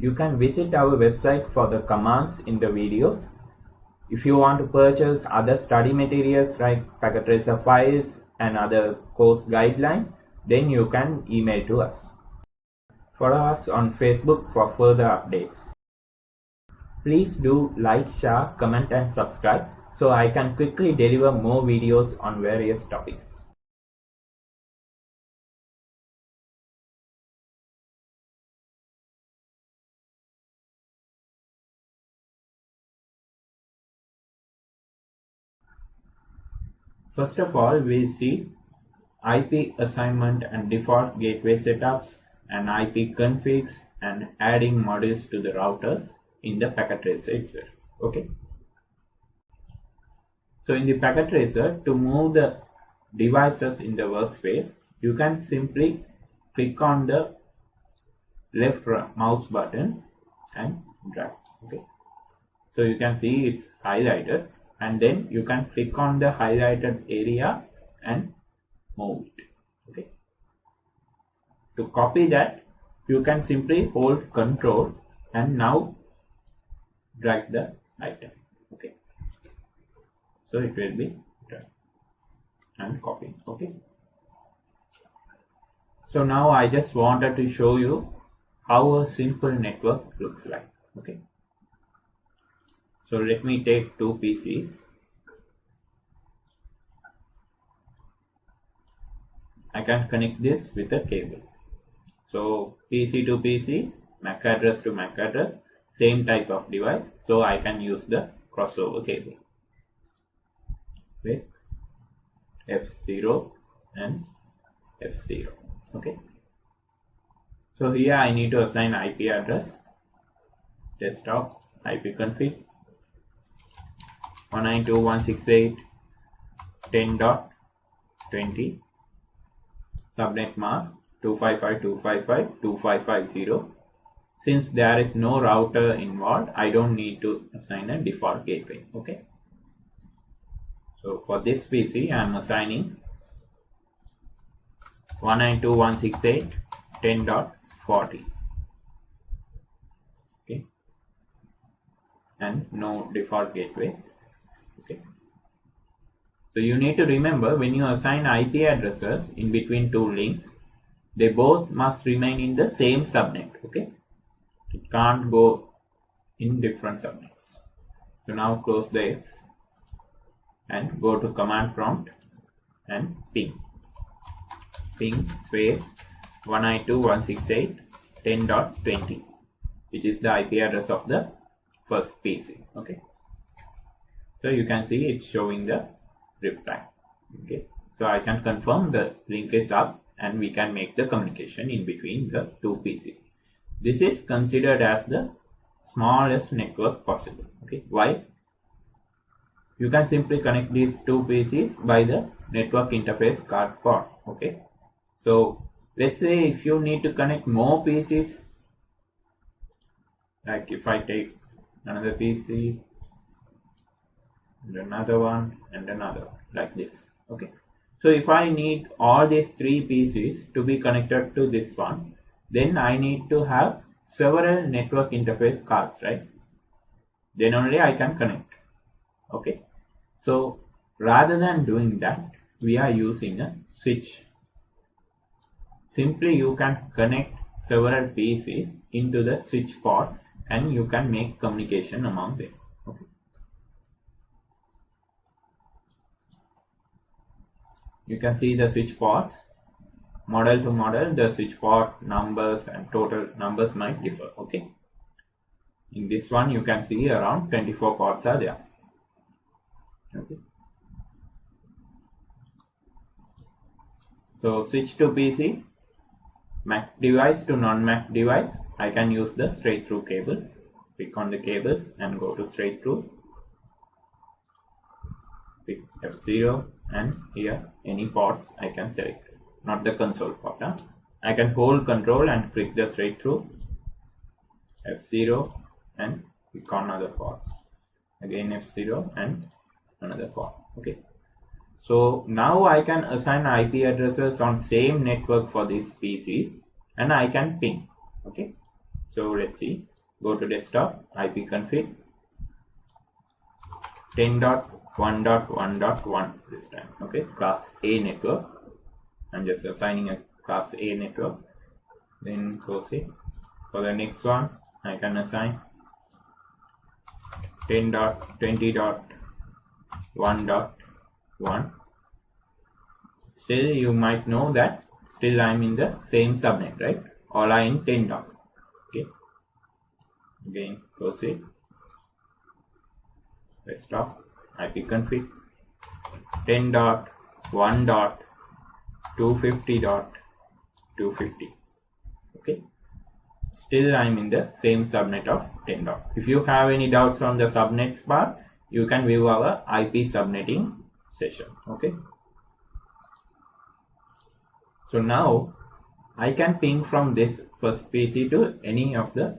You can visit our website for the commands in the videos. If you want to purchase other study materials like packet tracer files and other course guidelines, then you can email to us. Follow us on Facebook for further updates. Please do like, share, comment and subscribe so I can quickly deliver more videos on various topics. First of all, we'll see IP assignment and default gateway setups and IP configs and adding modules to the routers in the packet tracer itself. Okay. So in the packet tracer, to move the devices in the workspace, you can simply click on the left mouse button and drag. Okay. So you can see it's highlighted, and then you can click on the highlighted area and move it. Okay. To copy that, you can simply hold Control and now drag the item. Okay. So it will be dragged and copied. Okay. So now I just wanted to show you how a simple network looks like. Okay. So let me take two PCs. I can connect this with a cable. So PC to PC, MAC address to MAC address, same type of device. So I can use the crossover cable with F0 and F0. Okay. So here I need to assign IP address, desktop, IP config 192.168.10.20, subnet mask 255.255.2550. Since there is no router involved, I don't need to assign a default gateway. Okay. So for this PC, I am assigning 192.168.10.40. Okay. And no default gateway. Okay. So you need to remember, when you assign IP addresses in between two links, they both must remain in the same subnet. Okay. It can't go in different subnets. So now close the X and go to command prompt and ping space 192.168.10.20, which is the IP address of the first PC. Okay. So you can see it's showing the reply. Okay. So I can confirm the link is up and we can make the communication in between the two PCs. This is considered as the smallest network possible. Okay. Why? You can simply connect these two PCs by the network interface card port. Okay. So let's say if you need to connect more PCs, like if I take another PC and another one and another one, like this. Okay. So if I need all these three PCs to be connected to this one, then I need to have several network interface cards, right? Then only I can connect. Okay. So rather than doing that, we are using a switch. Simply you can connect several PCs into the switch ports and you can make communication among them. Okay. You can see the switch ports. Model to model, the switch port numbers and total numbers might differ. Okay. In this one, you can see around 24 ports are there. Okay. So switch to PC, Mac device to non-Mac device. I can use the straight through cable. Click on the cables and go to straight through. Pick F0 and here any ports I can select, not the console port. I can hold Control and click the straight through, F0 and click on other ports. Again F0 and another port. Okay. So now I can assign IP addresses on same network for these PCs and I can ping. Okay. So let's see. go to desktop, ipconfig 10.1.1.1 this time. Okay, class A network. I'm just assigning a class A network. Then close it. For the next one, I can assign 10.20.1.1. Still, you might know that still I'm in the same subnet, right? All are in 10. Okay. Again, close it. Desktop, ipconfig 10.1.250.250. Okay. Still I'm in the same subnet of 10. If you have any doubts on the subnets part, you can view our IP subnetting session. Okay. So now I can ping from this first PC to any of the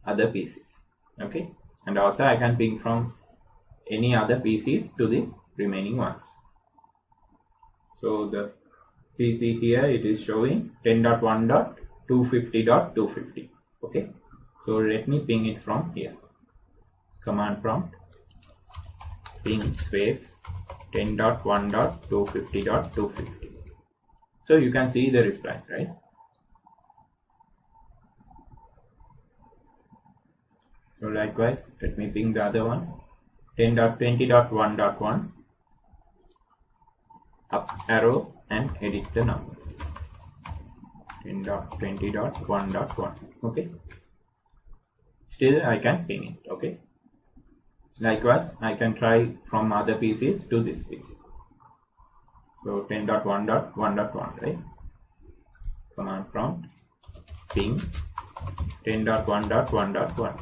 other PCs. Okay. And also I can ping from any other PCs to the remaining ones. So the PC here, it is showing 10.1.250.250. Okay, so let me ping it from here. Command prompt ping space 10.1.250.250. So you can see the reply, right? So likewise, let me ping the other one 10.20.1.1, up arrow and edit the number 10.20.1.1. okay, still I can ping it. Okay, likewise I can try from other PCs to this PC. So 10.1.1.1, right? Command prompt ping 10.1.1.1.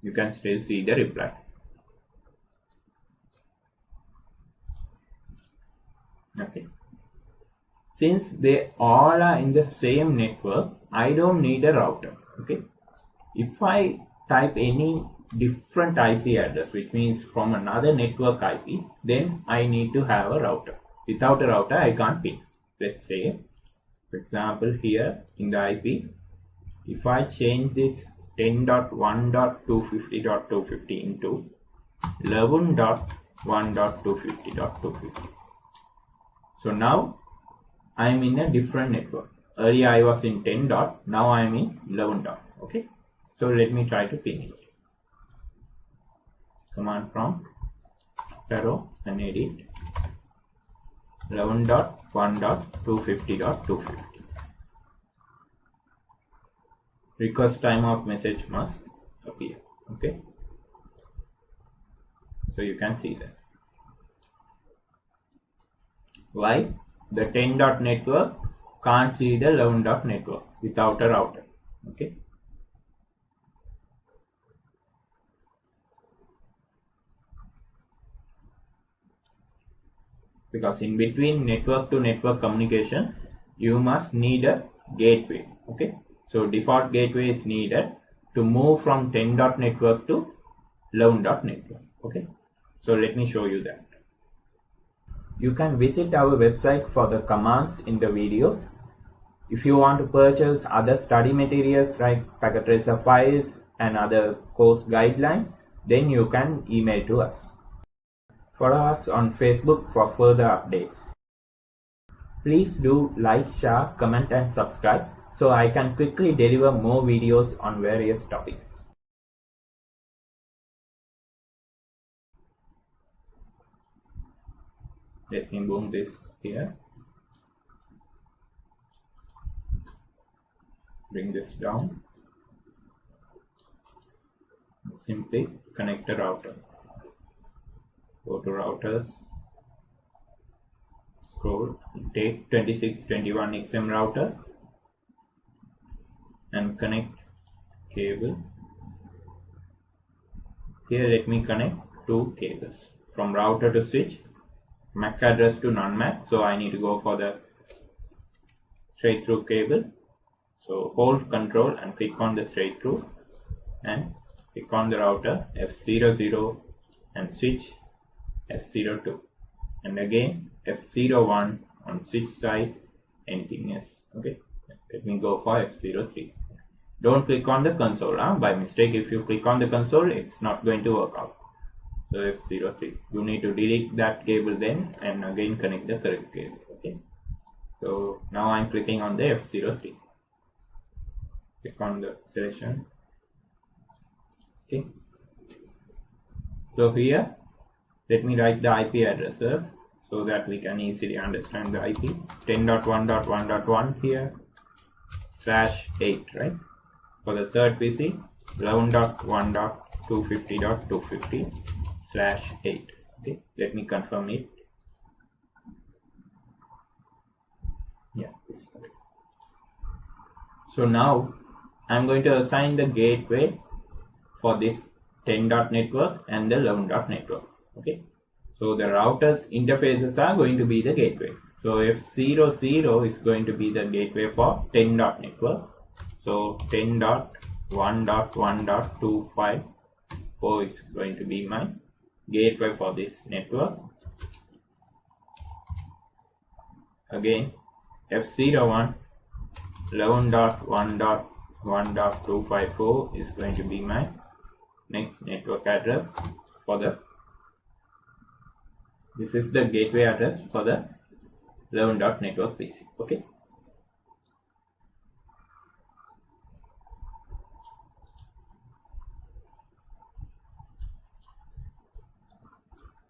you can still see the reply. Okay, since they all are in the same network, I don't need a router. Okay, if I type any different IP address, which means from another network IP, then I need to have a router. Without a router, I can't ping. Let's say, for example, here in the IP, if I change this 10.1.250.250 into 11.1.250.250. So now I am in a different network. Earlier I was in 10. Now I am in 11. Okay, so let me try to ping it. Command prompt arrow and edit 11.1.250.250. request timeout message must appear. Okay, so you can see that. Why? The 10. network can't see the 11. network without a router. Okay, because in between network to network communication you must need a gateway. Okay, so default gateway is needed to move from 10. network to 11. network. Okay, so let me show you that. You can visit our website for the commands in the videos. If you want to purchase other study materials like packet tracer files and other course guidelines, then you can email to us. Follow us on Facebook for further updates. Please do like, share, comment and subscribe so I can quickly deliver more videos on various topics. Let me boom this here. Bring this down. Simply connect a router. Go to routers. Scroll. Take 2621XM router and connect cable. Here let me connect two cables from router to switch, MAC address to non-MAC. So I need to go for the straight through cable. So hold control and click on the straight through and click on the router F00 and switch F02 and again F01 on switch side, anything else. Okay, let me go for F03. don't click on the console. By mistake, if you click on the console, it's not going to work out. So F03, you need to delete that cable then and again connect the correct cable. Okay. So now I'm clicking on the F03. Click on the selection. Okay. So here, let me write the IP addresses so that we can easily understand the IP. 10.1.1.1 here, /8, right? For the third PC, 11.1.250.250/8. Okay, let me confirm it. Yeah, this one. So now I'm going to assign the gateway for this 10.network and the 11.network. Okay, so the router's interfaces are going to be the gateway. So F00 is going to be the gateway for 10.network. So 10.1.1.254 is going to be my gateway for this network. Again, F01 11.1.1.254 is going to be my next network address for the, this is the gateway address for the 11.network PC. Okay.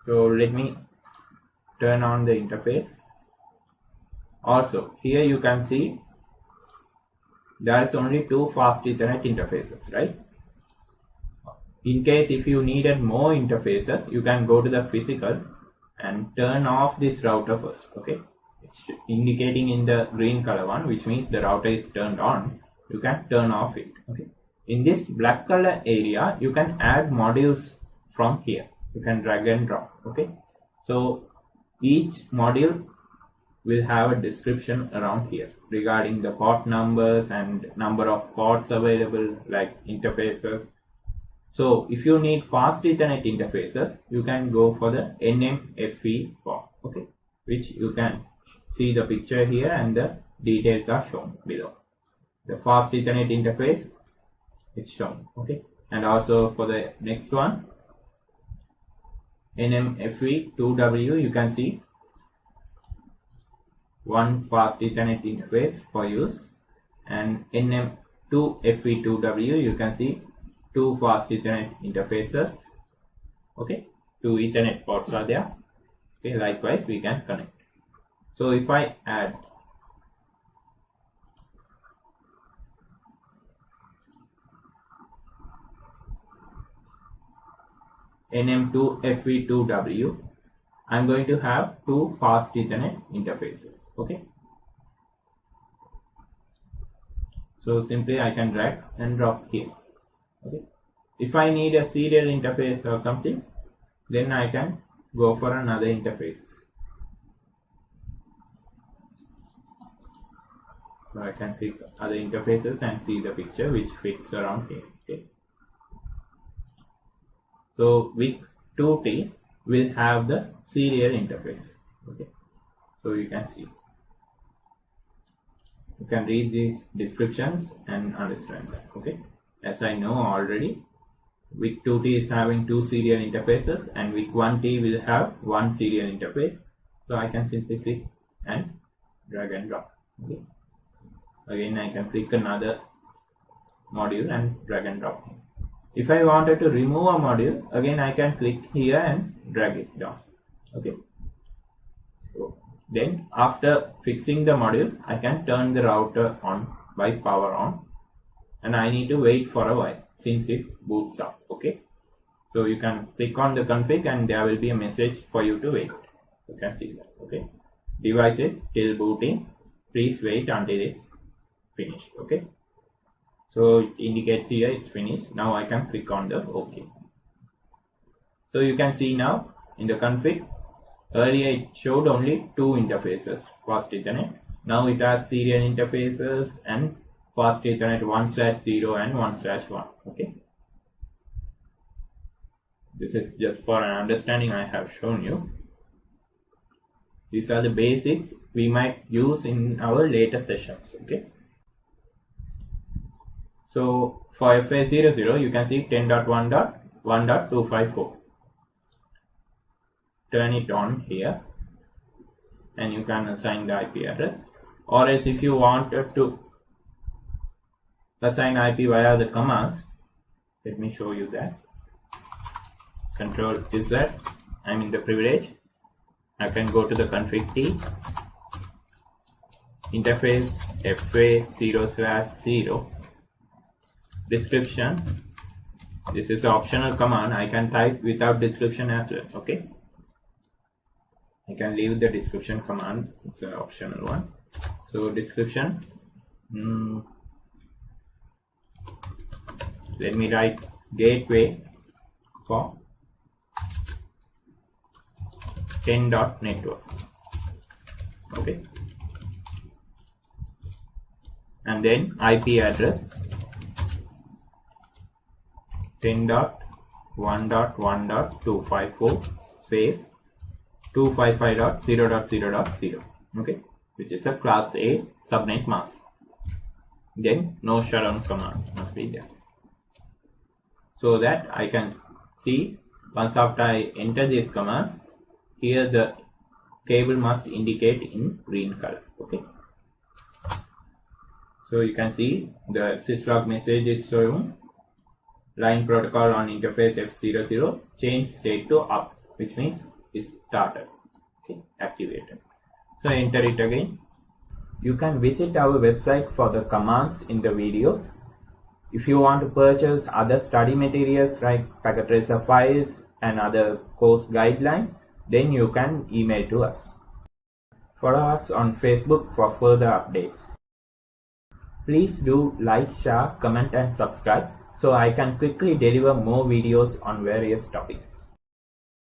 So let me turn on the interface. Also, here you can see there is only 2 fast Ethernet interfaces, right? In case if you needed more interfaces, you can go to the physical and turn off this router first. Okay, it's indicating in the green color one, which means the router is turned on. You can turn off it. Okay, in this black color area, you can add modules from here. You can drag and drop. Okay, so each module will have a description around here regarding the port numbers and number of ports available, like interfaces. So if you need fast Ethernet interfaces, you can go for the NMFE port, okay, which you can see the picture here and the details are shown below. The fast Ethernet interface is shown, okay, and also for the next one, NMFE2W, you can see one fast Ethernet interface for use, and NM2FE2W, you can see 2 fast Ethernet interfaces. Okay, 2 Ethernet ports are there. Okay, likewise we can connect. So if I add NM2FE2W, I'm going to have 2 fast Ethernet interfaces. Okay, so simply I can drag and drop here. Okay, if I need a serial interface or something, then I can go for another interface. So I can pick other interfaces and see the picture which fits around here. Okay, so with 2T will have the serial interface. Okay, so you can see, you can read these descriptions and understand that. Okay, as I know already, with 2T is having 2 serial interfaces, and with 1T will have 1 serial interface. So I can simply click and drag and drop. Okay, again I can click another module and drag and drop. If I wanted to remove a module, again I can click here and drag it down. Okay, so then after fixing the module, I can turn the router on by power on, and I need to wait for a while since it boots up. Okay, so you can click on the config and there will be a message for you to wait. You can see that. Okay, device is still booting, please wait until it's finished. Okay, so it indicates here it's finished. Now I can click on the OK. So you can see now in the config, earlier it showed only 2 interfaces, fast Ethernet. Now it has serial interfaces and fast Ethernet 1/0 and 1/1. Okay, this is just for an understanding I have shown you. These are the basics we might use in our later sessions. Okay, So for FA00 you can see 10.1.1.254. Turn it on here and you can assign the IP address, or else if you wanted to assign IP via the commands, let me show you that. Control Z, I'm in the privilege. I can go to the config T, interface FA0/0, description. This is the optional command. I can type without description as well. Okay, I can leave the description command, it's an optional one. So description, let me write gateway for 10.network. Okay, and then IP address 10.1.1.254 space 255.0.0.0. okay, which is a class A subnet mask. Then no shutdown command must be there, so that I can see once after I enter these commands, here the cable must indicate in green color. Okay, so you can see the syslog message is showing line protocol on interface F00 change state to up, which means it's started. Okay, activated. So enter it again. You can visit our website for the commands in the videos. If you want to purchase other study materials like packet tracer files and other course guidelines, then you can email to us. Follow us on Facebook for further updates. Please do like, share, comment and subscribe so I can quickly deliver more videos on various topics.